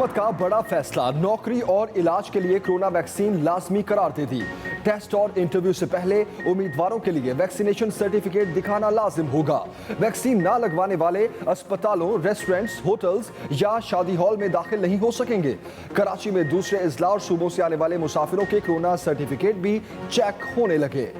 हुकूमत का बड़ा फैसला, नौकरी और इलाज के लिए कोरोना वैक्सीन लाजमी करार दे दी। टेस्ट और इंटरव्यू से पहले उम्मीदवारों के लिए वैक्सीनेशन सर्टिफिकेट दिखाना लाजिम होगा। वैक्सीन ना लगवाने वाले अस्पतालों, रेस्टोरेंट्स, होटल्स या शादी हॉल में दाखिल नहीं हो सकेंगे। कराची में दूसरे अजला और सूबों से आने वाले मुसाफिरों के कोरोना सर्टिफिकेट भी चेक होने लगे।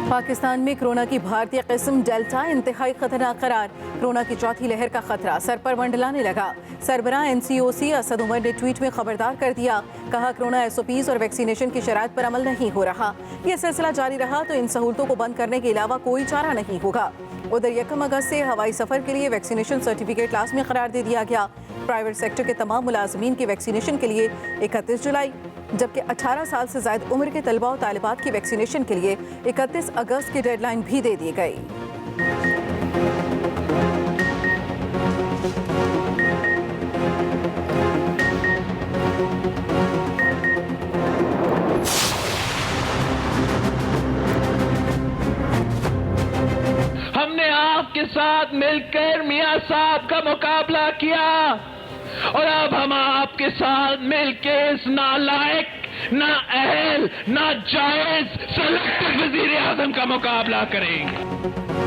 पाकिस्तान में कोरोना की भारतीय किस्म डेल्टा इंतहाई खतरनाक करार, कोरोना की चौथी लहर का खतरा सर पर मंडलाने लगा। सरबराह NCOC असद उमर ने ट्वीट में खबरदार कर दिया, कहा कोरोना SOPs और वैक्सीनेशन की शराइत पर अमल नहीं हो रहा। यह सिलसिला जारी रहा तो इन सहूलतों को बंद करने के अलावा कोई चारा नहीं होगा। उधर 1 अगस्त से हवाई सफर के लिए वैक्सीनेशन सर्टिफिकेट लाजमी करार दे दिया गया। प्राइवेट सेक्टर के तमाम मुलाजमीन की वैक्सीनेशन के लिए 31 जुलाई, जबकि 18 साल से ज्यादा उम्र के तलबा और तालिबात की वैक्सीनेशन के लिए 31 अगस्त की डेडलाइन भी दे दी गई। हमने आपके साथ मिलकर मियां साहब का मुकाबला किया और अब हम आपके साथ मिलकर इस नालायक, ना अहल, ना जायज सेलेक्टिव वजीर आजम का मुकाबला करेंगे।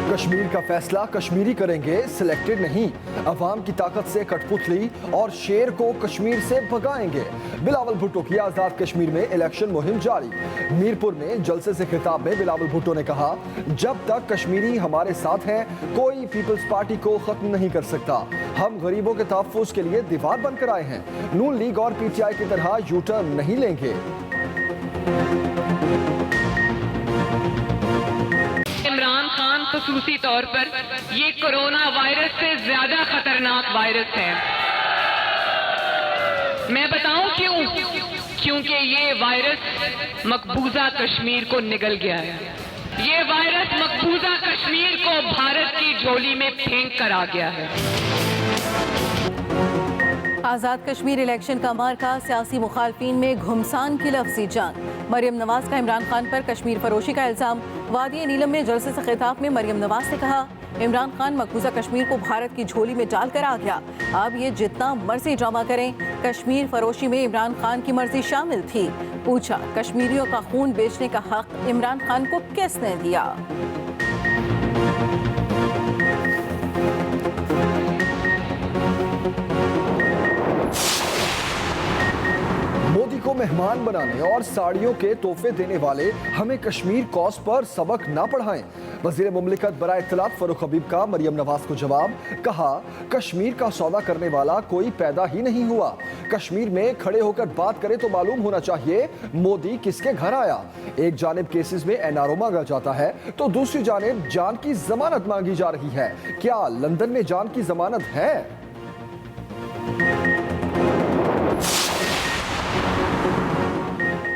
कश्मीर का फैसला कश्मीरी करेंगे, सिलेक्टेड नहीं। अवाम की ताकत से कठपुतली और शेर को कश्मीर से भगाएंगे। बिलावल भुट्टो की आजाद कश्मीर में इलेक्शन मुहिम जारी। मीरपुर में जलसे से खिताब में बिलावल भुट्टो ने कहा, जब तक कश्मीरी हमारे साथ हैं कोई पीपल्स पार्टी को खत्म नहीं कर सकता। हम गरीबों के तहफ्फुज़ के लिए दीवार बनकर आए हैं। नून लीग और PTI की तरह यू टर्न नहीं लेंगे। इमरान खान खुसूसी तौर पर ये कोरोना वायरस से ज्यादा खतरनाक वायरस है। मैं बताऊं क्यों? क्योंकि ये वायरस मकबूजा कश्मीर को निगल गया है। ये वायरस मकबूजा कश्मीर को भारत की झोली में फेंक कर आ गया है। आज़ाद कश्मीर इलेक्शन का मार्का, सियासी मुखालफीन में घुमसान की लफ्ज़ी जंग। मरियम नवाज का इमरान खान पर कश्मीर फरोशी का इल्ज़ाम। वादी नीलम में जलसे से खिताब में मरियम नवाज ने कहा, इमरान खान मकबूजा कश्मीर को भारत की झोली में डाल कर आ गया। अब ये जितना मर्जी ड्रामा करें, कश्मीर फरोशी में इमरान खान की मर्जी शामिल थी। पूछा, कश्मीरियों का खून बेचने का हक इमरान खान को किसने दिया? मोदी को मेहमान बनाने और साड़ियों के तोहफे देने वाले हमें कश्मीर कॉज पर सबक ना पढ़ाएं। वजीर मुमलिकत बराए इत्तलात फरूख हबीब का मरियम नवाज को जवाब, कहा कश्मीर का सौदा करने वाला कोई पैदा ही नहीं हुआ। कश्मीर में खड़े होकर बात करे तो मालूम होना चाहिए मोदी किसके घर आया। एक जानिब केसेस में NRO मांगा जाता है तो दूसरी जानिब जान की जमानत मांगी जा रही है। क्या लंदन में जान की जमानत है?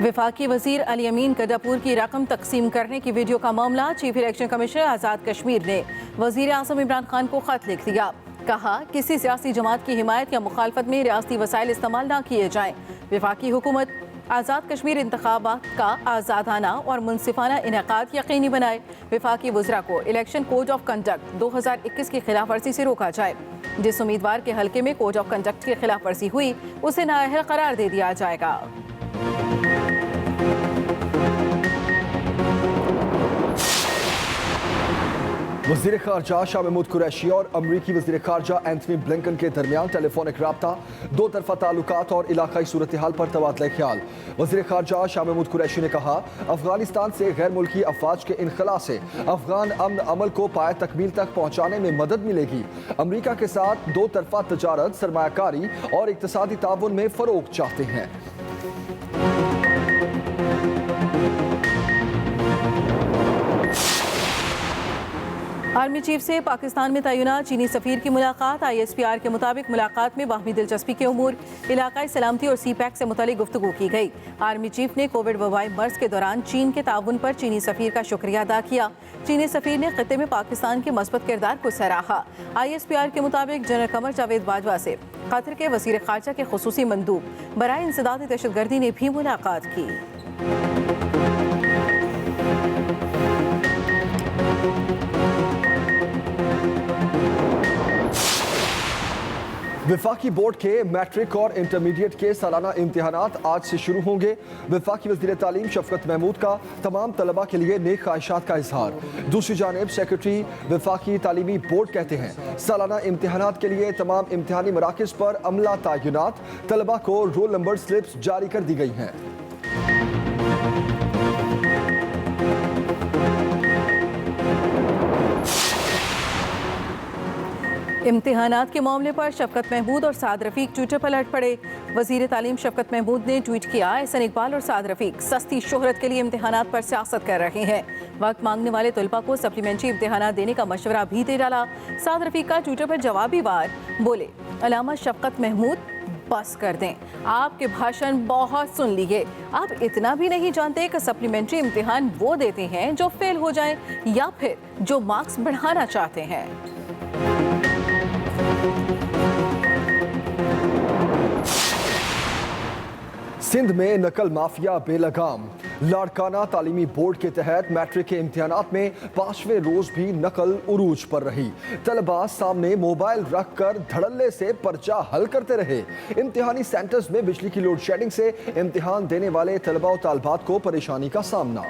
वफाकी वजीर अली अमीन गड्डापुर की रकम तकसीम करने की वीडियो का मामला, chief election commissioner Azad Kashmir ने वजीर आज़म इमरान खान को खत लिख दिया। कहा, किसी सियासी जमात की हिमायत या मुखालफत में रियासती वसाइल इस्तेमाल ना किए जाएं। वफाकी हुकूमत आज़ाद कश्मीर इंतखाबात का आज़ादाना और मुनसिफाना इनेकाद यकीनी बनाए। वफाकी वज़रा को इलेक्शन कोड ऑफ कंडक्ट 2021 की खिलाफ वर्जी से रोका जाए। जिस उम्मीदवार के हल्के में कोड ऑफ कंडक्ट की खिलाफ वर्जी हुई उसे नाअहल करार दे दिया जाएगा। वज़ीर ख़ारजा शाह महमूद कुरैशी और अमरीकी वज़ीर ख़ारजा एंथनी ब्लिंकन के दरमियान टेलीफोनिक राब्ता, दो तरफ़ा ताल्लुकात और इलाक़ाई सूरत हाल पर तबादला ख्याल। वज़ीर ख़ारजा शाह महमूद कुरैशी ने कहा, अफ़गानिस्तान से गैर मुल्की अफ़वाज के इनखला से अफ़गान अमन अमल को पाए तकमील तक पहुँचाने में मदद मिलेगी। अमरीका के साथ दो तरफ़ा तजारत, सरमायाकारी और इक़्तिसादी ताउन में फ़रोग़ चाहते हैं। आर्मी चीफ से पाकिस्तान में तैनात चीनी सफ़ीर की मुलाकात। ISPR के मुताबिक मुलाकात में बाहमी दिलचस्पी के उमूर, इलाकाई सलामती और CPEC से मुतालिक गुफ्तगू की गई। आर्मी चीफ ने कोविड वबाई मर्ज के दौरान चीन के ताउन पर चीनी सफ़ीर का शुक्रिया अदा किया। चीनी सफ़ीर ने खित्ते में पाकिस्तान के मस्बत किरदार को सराहा। ISPR के मुताबिक जनरल कमर जावेद बाजवा से कतर के वज़ीर ख़ारजा के खुसूसी मंदूब बराए इंसदाद दहशतगर्दी ने भी मुलाकात की। वफाकी बोर्ड के मैट्रिक और इंटरमीडिएट के सालाना इम्तिहानात आज से शुरू होंगे। वफाकी वज़ीर तालीम शफकत महमूद का तमाम तलबा के लिए नेक ख्वाहिशात का इजहार। दूसरी जानिब सेक्रेटरी वफाकी तालीमी बोर्ड कहते हैं सालाना इम्तिहानात के लिए तमाम इम्तिहानी मराकज़ पर अमला तयनात, तलबा को रोल नंबर स्लिप्स जारी कर दी गई हैं। इम्तिहानात के मामले पर शफकत महमूद और साद रफीक ट्विटर पर लड़ पड़े। वजीर तालीम शफकत महमूद ने ट्वीट किया, एहसन इकबाल और साद रफीक सस्ती शोहरत के लिए इम्तिहानात पर सियासत कर रहे हैं। वक्त मांगने वाले तलबा को सप्लीमेंट्री इम्तिहानात देने का मशवरा भी दे डाला। साद रफीक का ट्विटर पर जवाबी वार बोले, अलामा शफकत महमूद बस कर दें, आपके भाषण बहुत सुन लिए। आप इतना भी नहीं जानते कि सप्लीमेंट्री इम्तिहान वो देते हैं जो फेल हो जाएं या फिर जो मार्क्स बढ़ाना चाहते हैं। सिंध में नकल माफिया बेलगाम। लाड़काना तालीमी बोर्ड के तहत मैट्रिक के इम्तिहानात में 5वें रोज भी नकल उरूज पर रही। तलबा सामने मोबाइल रख कर धड़ल्ले से पर्चा हल करते रहे। इम्तिहानी सेंटर्स में बिजली की लोड शेडिंग से इम्तिहान देने वाले तलबा और तालबात को परेशानी का सामना।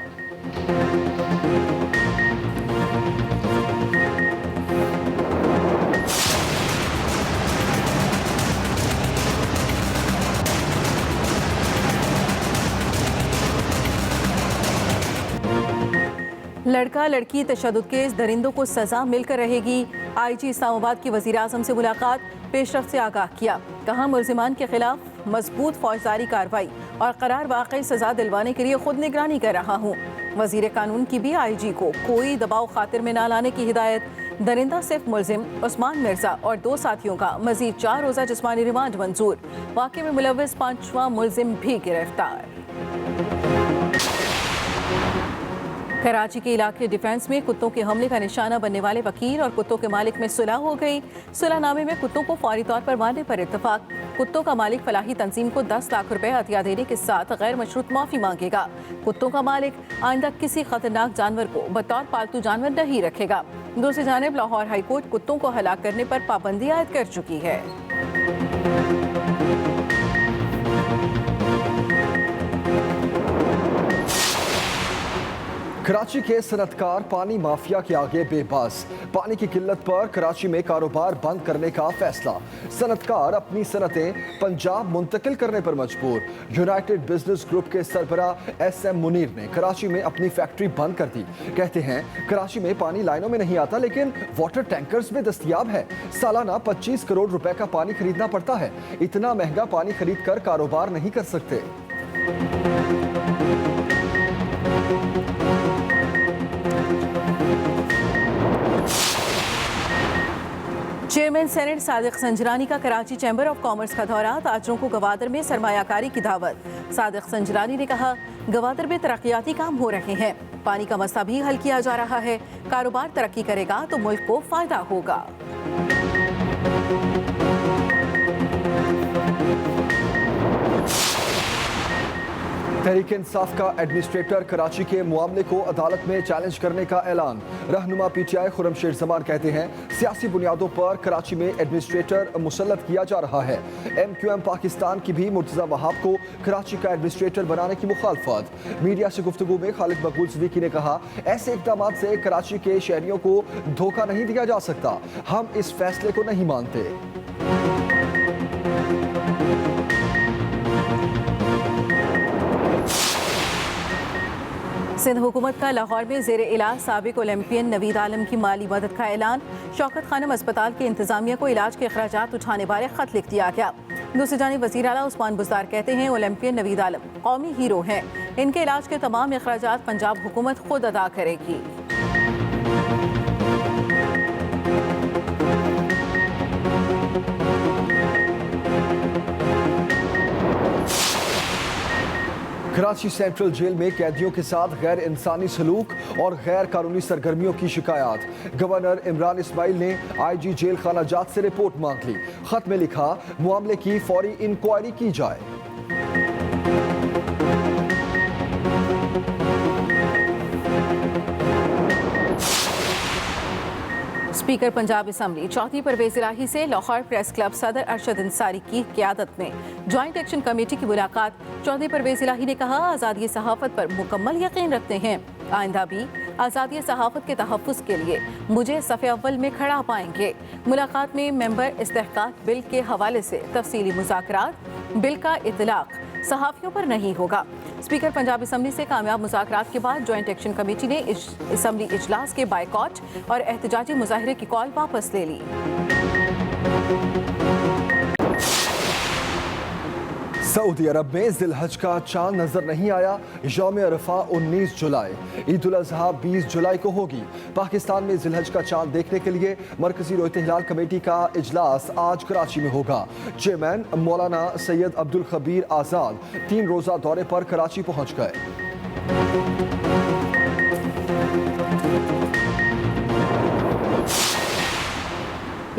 लड़का लड़की तशद्दुद केस दरिंदों को सजा मिलकर रहेगी। आईजी इस्लामाबाद की वज़ीर आज़म से मुलाकात, पेशरफ से आगाह किया। कहा, मुलजिमान के खिलाफ मजबूत फौजदारी कार्रवाई और करार वाकई सजा दिलवाने के लिए खुद निगरानी कर रहा हूँ। वज़ीर कानून की भी आईजी को कोई दबाव खातिर में ना लाने की हिदायत। दरिंदा सिर्फ मुलजिम उस्मान मिर्जा और 2 साथियों का मजीद 4 रोज़ा जिस्मानी रिमांड मंजूर। वाक़े में मुलव्विस 5वां मुलजिम भी गिरफ्तार। कराची के इलाके डिफेंस में कुत्तों के हमले का निशाना बनने वाले वकील और कुत्तों के मालिक में सुलह हो गई। सुलहनामे में कुत्तों को फौरी तौर पर मारने पर इत्तफाक। कुत्तों का मालिक फलाही तंजीम को 10 लाख रुपए हथिया देने के साथ गैर मशरूत माफी मांगेगा। कुत्तों का मालिक आइंदा किसी खतरनाक जानवर को बतौर पालतू जानवर नहीं रखेगा। दूसरी जानिब लाहौर हाईकोर्ट कुत्तों को हलाक करने पर पाबंदी आयद कर चुकी है। कराची के सनतकार पानी माफिया के आगे बेबस। पानी की किल्लत पर कराची में कारोबार बंद करने का फैसला। सनतकार अपनी सनतें पंजाब मुंतकिल करने पर मजबूर। यूनाइटेड बिजनेस ग्रुप के सरबराह SM मुनीर ने कराची में अपनी फैक्ट्री बंद कर दी। कहते हैं कराची में पानी लाइनों में नहीं आता लेकिन वाटर टैंकर्स में दस्तयाब है। सालाना 25 करोड़ रुपए का पानी खरीदना पड़ता है। इतना महंगा पानी खरीद कर कारोबार नहीं कर सकते। चेयरमैन सेनेट सादिक संजरानी का कराची चैम्बर ऑफ कॉमर्स का दौरा। ताजरों को गवादर में सरमायाकारी की दावत। सादिक संजरानी ने कहा, गवादर में तरक्याती काम हो रहे हैं, पानी का मसला भी हल किया जा रहा है। कारोबार तरक्की करेगा तो मुल्क को फायदा होगा। तहरीक इंसाफ का एडमिनिस्ट्रेटर कराची के मामले को अदालत में चैलेंज करने का ऐलान। रहनुमा PTI खुर्रमशेर जमान कहते हैं सियासी बुनियादों पर कराची में एडमिनिस्ट्रेटर मुसल्लत किया जा रहा है। MQM पाकिस्तान की भी मुर्तज़ा वहाब को कराची का एडमिनिस्ट्रेटर बनाने की मुखालफत। मीडिया से गुफ्तगू में खालिद मकबूल सिद्दीकी ने कहा, ऐसे इक़दाम से कराची के शहरियों को धोखा नहीं दिया जा सकता। हम इस फैसले को नहीं मानते। सिंध हुकूमत का लाहौर में ज़ेर इलाज साबिक ओलंपियन नवीद आलम की माली मदद का ऐलान। शौकत खानम अस्पताल के इंतजामिया को इलाज के अखराजात उठाने बारे खत लिख दिया गया। दूसरी जानिब वज़ीर आला उस्मान बुज़दार कहते हैं ओलंपियन नवीद आलम कौमी हीरो हैं, इनके इलाज के तमाम अखराजात पंजाब हुकूमत खुद अदा करेगी। कराची सेंट्रल जेल में कैदियों के साथ गैर इंसानी सलूक और गैर कानूनी सरगर्मियों की शिकायत। गवर्नर इमरान इस्माइल ने IG जेल खाना जात से रिपोर्ट मांग ली। खत में लिखा, मामले की फौरी इंक्वायरी की जाए। स्पीकर पंजाब असम्बली चौथी परवेज इलाही से लाहौर प्रेस क्लब सदर अरशद अंसारी की क़यादत में ज्वाइंट एक्शन कमेटी की मुलाकात। चौधरी परवेज इलाही ने कहा, आज़ादी सहाफ़त पर मुकम्मल यकीन रखते हैं, आइंदा भी आज़ादी सहाफ़त के तहफ़्फ़ुज़ के लिए मुझे सफ़े अव्वल में खड़ा पाएंगे। मुलाकात में मेंबर इस्तेहकाक बिल के हवाले से तफसीली मुज़ाकरात, बिल का इतलाक़ सहाफ़ियों पर नहीं होगा। स्पीकर पंजाब असम्बली से कामयाब मुज़ाकरात के बाद ज्वाइंट एक्शन कमेटी ने असम्बली इजलास के बायकॉट और एहतजाजी मुज़ाहरे की कॉल वापस ले ली। सऊदी अरब में जिलहज का चांद नजर नहीं आया। यौम अरफा 19 जुलाई, ईद उल अज़हा 20 जुलाई को होगी। पाकिस्तान में जिलहज का चांद देखने के लिए मरकजी रोयत हिलाल कमेटी का इजलास आज कराची में होगा। चेयरमैन मौलाना सैयद अब्दुल खबीर आज़ाद 3 रोज़ा दौरे पर कराची पहुंच गए।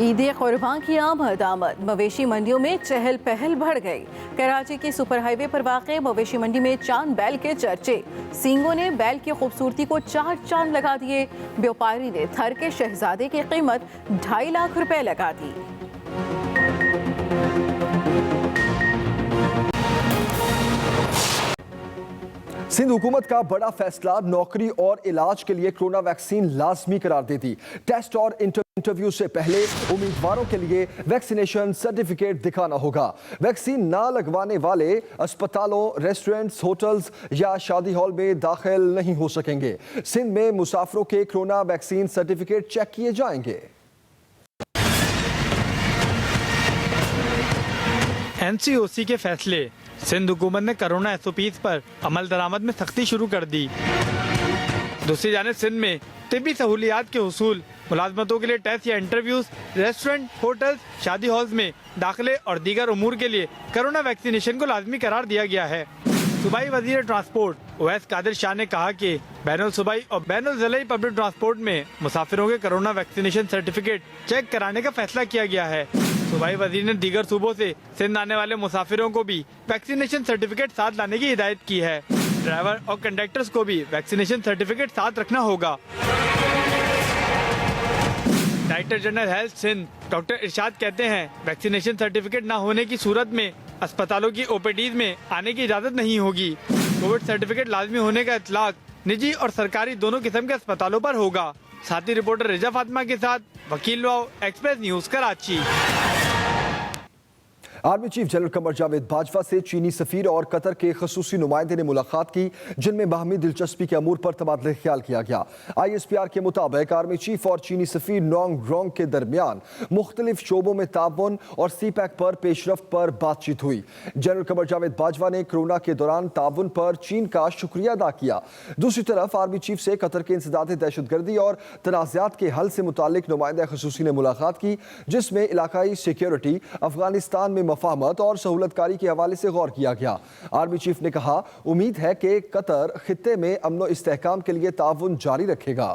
ईद कुर्बान की आमद मवेशी मंडियों में चहल पहल बढ़ गई। कराची की सुपर हाईवे पर वाक़े मवेशी मंडी में चांद बैल के चर्चे। सींगों ने बैल की खूबसूरती को 4 चांद लगा दिए। व्यापारी ने थर के शहजादे की कीमत 2.5 लाख रुपए लगा दी। सिंध हुकूमत का बड़ा फैसला, नौकरी और इलाज के लिए कोरोना वैक्सीन लाजमी करार दे दी। टेस्ट और इंटरव्यू से पहले उम्मीदवारों के लिए वैक्सीनेशन सर्टिफिकेट दिखाना होगा। वैक्सीन ना लगवाने वाले अस्पतालों, रेस्टोरेंट्स, होटल्स या शादी हॉल में दाखिल नहीं हो सकेंगे। सिंध में मुसाफिरों के कोरोना वैक्सीन सर्टिफिकेट चेक किए जाएंगे। NCOC के फैसले, सिंध हुकूमत ने कोरोना SOPs पर अमल दरामद में सख्ती शुरू कर दी। दूसरी जानिब सिंध में तिब्बी सहूलियात के हुसूल, मुलाजमतों के लिए टेस्ट या इंटरव्यूज, रेस्टोरेंट, होटल्स, शादी हॉल्स में दाखिले और दीगर उमूर के लिए कोरोना वैक्सीनेशन को लाजमी करार दिया गया है। सूबाई वजीर ट्रांसपोर्ट ओवैस कादिर शाह ने कहा कि बैनुल सूबाई और बैनुल ज़िलाई पब्लिक ट्रांसपोर्ट में मुसाफिरों के कोरोना वैक्सीनेशन सर्टिफिकेट चेक कराने का फैसला किया गया है। सूबाई वजीर ने दीगर सूबों से सिंध आने वाले मुसाफिरों को भी वैक्सीनेशन सर्टिफिकेट साथ लाने की हिदायत की है। ड्राइवर और कंडक्टर्स को भी वैक्सीनेशन सर्टिफिकेट साथ रखना होगा। Director general health Sindh doctor Irshad कहते हैं, वैक्सीनेशन सर्टिफिकेट न होने की सूरत में अस्पतालों की OPDs में आने की इजाज़त नहीं होगी। कोविड सर्टिफिकेट लाजमी होने का इतलाक निजी और सरकारी दोनों किस्म के अस्पतालों पर होगा। साथी रिपोर्टर रिजा फातिमा के साथ वकील वाओ, Express News Karachi. Army chief general Qamar Javed Bajwa से चीनी सफीर और कतर के खसूसी नुमाइंदे ने मुलाकात की, जिनमें बाहमी दिलचस्पी के अमूर पर तबादला ख्याल किया गया। ISPR के मुताबिक आर्मी चीफ और चीनी सफीर नोंग रोंग के दरमियान मुख्तलिफ शोबों में ताउन और CPEC पर पेशरफ्त पर बातचीत हुई। जनरल कमर जावेद बाजवा ने कोरोना के दौरान ताउन पर चीन का शुक्रिया अदा किया। दूसरी तरफ आर्मी चीफ से कतर के इंसदाद दहशतगर्दी और तनाज़ात के हल से मुतालिक नुमाइंदा खसूसी ने मुलाकात की, जिसमें इलाकाई सिक्योरिटी, अफगानिस्तान में मफाहमत और सहूलतकारी के हवाले से गौर किया गया। आर्मी चीफ ने कहा, उम्मीद है कि कतर खित्ते में अमन व इस्तेहकाम के लिए ताउन जारी रखेगा।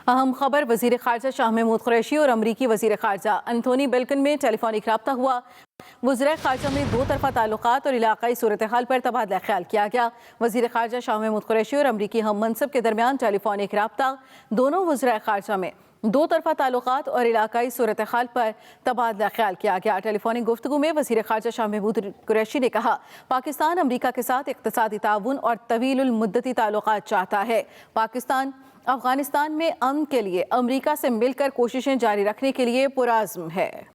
अहम खबर, वजीर खारजा शाह महमूद कुरैशी और अमरीकी वजीर खारजा एंथोनी ब्लिंकन में टेलीफोनिक रब्ता हुआ। वज़ीर खारजा में 2 तरफ़ा ताल्लुकात और इलाकाई सूरत हाल पर तबादला ख्याल किया गया। वज़ीर खारजा शाह महमूद कुरैशी और अमरीकी हम मनसब के दरमियान टेलीफोनिक रब्ता, दोनों वज़ीर खारजा में 2 तरफ़ा ताल्लुकात और इलाकाई सूरत हाल पर तबादला ख्याल किया गया। टेलीफोनिक गुफ्तगू में वज़ीर खारजा शाह महमूद कुरैशी ने कहा, पाकिस्तान अमरीका के साथ इक़्तिसादी ताउन और तवील मुद्दती ताल्लुकात चाहता है। पाकिस्तान अफगानिस्तान में अमन के लिए अमरीका से मिलकर कोशिशें जारी रखने के लिए पुरअज़्म है।